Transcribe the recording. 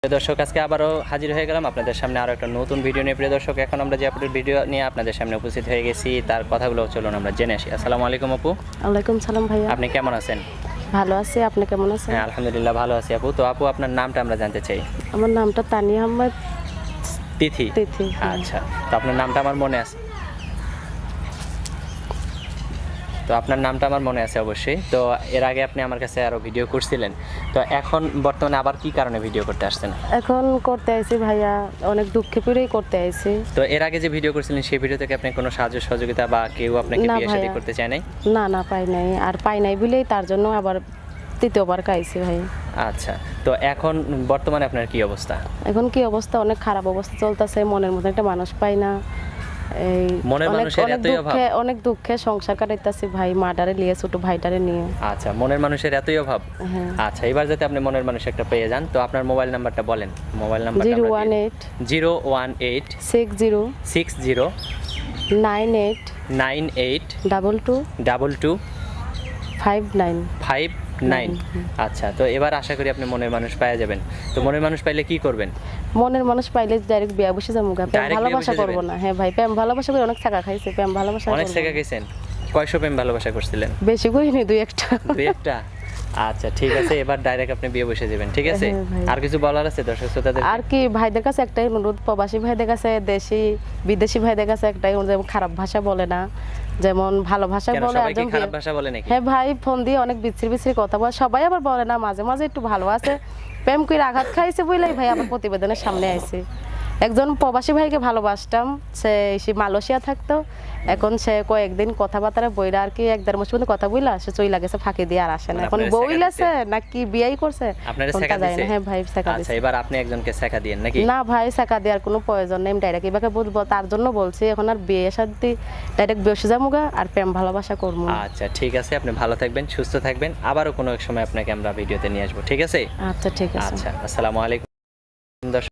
প্রিয় দর্শক, আজকে আবারও হাজির হয়ে গেলাম আপনাদের সামনে আরও একটা নতুন ভিডিও নিয়ে। প্রিয় দর্শক, এখন আমরা যে আপুর ভিডিও নিয়ে আপনাদের সামনে উপস্থিত হয়ে গেছি তার কথাগুলো চলুন আমরা জেনে আসি। আসসালামু আলাইকুম আপু। ওয়ালাইকুম সালাম ভাইয়া। আপনি কেমন আছেন? ভালো আছি, আপনি কেমন আছেন? হ্যাঁ, আলহামদুলিল্লাহ ভালো আছি আপু। তো আপু, আপনার নামটা আমরা জানতে চাই। আমার নামটা তানিয়া আহমেদ তিথি। তিথি। আচ্ছা, তো আপনার নামটা আমার মনে আছে। তো আপনার নামটা আমার মনে আছে অবশ্যই। তো এর আগে আপনি আমার কাছে আরও ভিডিও করছিলেন, তো এখন বর্তমানে আবার কি কারণে ভিডিও করতে আসছেন? এখন করতে আইছি ভাইয়া, অনেক দুঃখে পড়েই করতে আইছি। তো এর আগে যে ভিডিও করছিলেন সেই ভিডিও থেকে আপনি কোনো সাহায্য সহযোগিতা বা কেউ আপনাকে না বিয়ে শাদী ভাইয়া। করতে চায় নাই? না পাই নাই, আর পাই নাই বলেই তার জন্য আবার তৃতীয়বার খাইছি ভাই। আচ্ছা, তো এখন বর্তমানে আপনার কি অবস্থা? এখন কি অবস্থা? অনেক খারাপ অবস্থা চলতেছে, মনের মধ্যে একটা মানুষ পাই না। এই মনের মানুষের এতই অভাব? অনেক দুঃখে সংসার কাটাইতেছি ভাই, মাটারে নিয়ে, ছোট ভাইটারে নিয়ে। আচ্ছা, মনের মানুষের এতই অভাব। হ্যাঁ। আচ্ছা, এবার যাতে আপনি মনের মানুষ একটা পেয়ে যান, তো আপনার মোবাইল নাম্বারটা বলেন। Mobile number 018 018 60 60 98 98 22 22 59। 59। আচ্ছা, তো এবার আশা করি আপনি মনের মানুষ পেয়ে যাবেন। তো মনের মানুষ পাইলে কি করবেন? মনের মানুষ পাইলে ডাইরেক্ট বিয়া বসে যাবো, প্রেম Direct বিয়ে ভালোবাসা বসে করবো যাবেন? না। হ্যাঁ ভাই, প্রেম ভালোবাসা করে অনেক টাকা খাইছে, প্রেম ভালোবাসা অনেক করবো শেখা না। গেছেন? কয়শো প্রেম ভালোবাসা করছিলেন? বেশি করিনি, দুই একটা। দুই একটা? আচ্ছা, ঠিক আছে, এবার ডাইরেক্ট আপনি বিয়ে বসে যাবেন, ঠিক আছে? হ্যাঁ ভাই। আর কিছু বলার আছে দর্শক শ্রোতাদের? আর কি ভাইদের কাছে একটাই অনুরোধ, প্রবাসী ভাইদের কাছে, দেশি বিদেশি ভাইদের কাছে একটাই অনুরোধ, যেমন খারাপ ভাষা বলে না, যেমন ভালো ভাষা কেন, বলে। সবাই কি একদম খারাপ ভাষা বলে নাকি? হ্যাঁ ভাই, ফোন দিয়ে অনেক বিচ্ছিরি কথা বলে, সবাই আবার বলে না, মাঝে মাঝে একটু ভালো আছে। প্রেম করে আঘাত খাইছে বলেই ভাই আমার প্রতিবেদনের সামনে আইছে। একজন প্রবাসী ভাইকে ভালোবাসতাম, সে মালয়েশিয়া থাকতো। এখন সে কয়েকদিন কথাবার্তা বইরা আর কি 1-1.5 মাস পর্যন্ত কথা বইলা সে চইলা গেছে, ফাঁকি দিয়ে আর আসে না। এখন আপনার বইলাছে না কি বিয়াই করছে আপনারা কোনটা শেখা যায় না। দিছে? হ্যাঁ ভাই, শেখা আচ্ছা, দিছে। এবার আপনি একজনকে শেখা দিয়েন নাকি? না ভাই, শেখা দেওয়ার কোনো প্রয়োজন নেই, ডাইরেক্ট এবারে বলবো, তার জন্য বলছি। এখন আর বিয়ে শাদী ডাইরেক্ট বসে যামুগা, আর প্রেম ভালোবাসা করবো। আচ্ছা, ঠিক আছে, আপনি ভালো থাকবেন, সুস্থ থাকবেন, আবারও কোনো এক সময় আপনাকে আমরা ভিডিওতে নিয়ে আসবো, ঠিক আছে? আচ্ছা ঠিক আছে। আচ্ছা, আসসালামু আলাইকুম দর্শক।